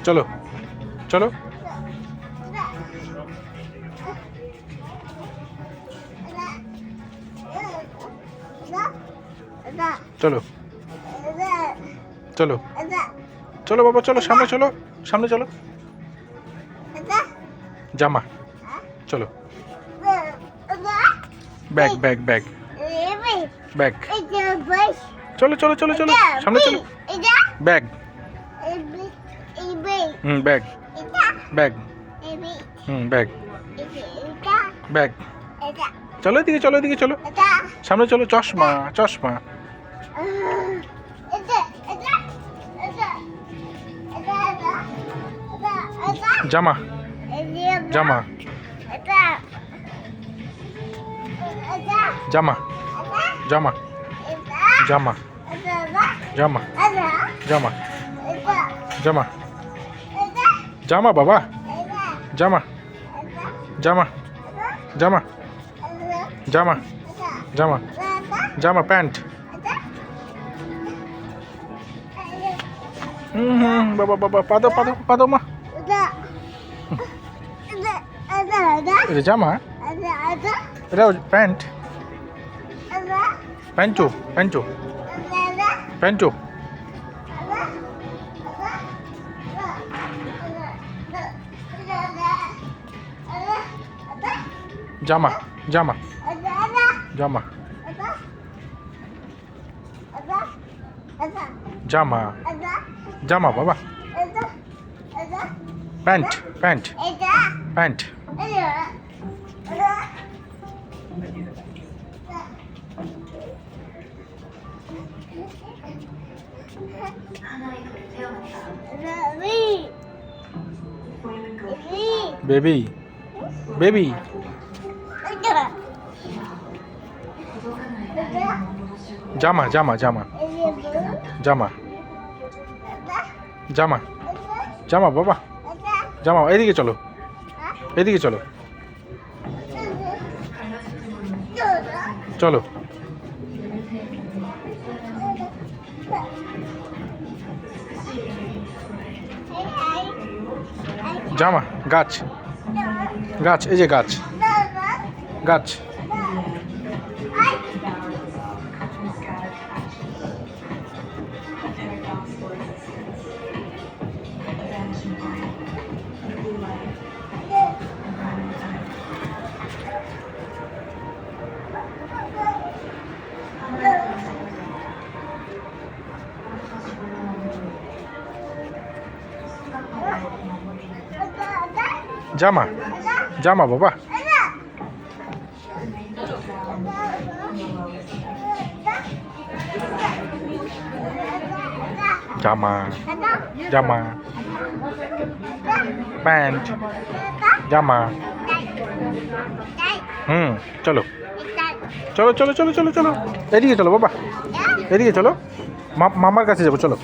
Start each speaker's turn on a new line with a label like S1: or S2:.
S1: চলো চলো চলো চলো চলো বাবা, চলো সামনে, চলো সামনে, চলো জামা, চলো ব্যাগ ব্যাগ ব্যাগ ব্যাগ, চলো চলো চলো চলো সামনে, চলো bag, bag bag, bag bag, চলো এদিকে, চলো এদিকে, চলো সামনে, চলো চশমা চশমা, জামা জামা জামা জামা জামা জামা জামা জামা জামা বাবা, জামা জামা জামা জামা জামা জামা, প্যান্ট, বাবা বাবা, পাদো পাদো পাদো মা, এটা জামা, এটা প্যান্ট, প্যান্টো প্যান্টো প্যান্টো, জামা জামা জামা জামা জামা বাবা, pant pant pant, baby baby, জামা জামা জামা জামা জামা জামা বাবা, জামা, এদিকে চলো এদিকে চলো চলো, জামা, গাছ গাছ, এই যে গাছ গাছ, জামা জামা বাবা, জামা জামা, প্যান্ট, জামা, চলো চলো চলো চলো চলো চলো, এদিকে চলো বাবা, এদিকে চলো, মামার কাছে যাবো, চলো।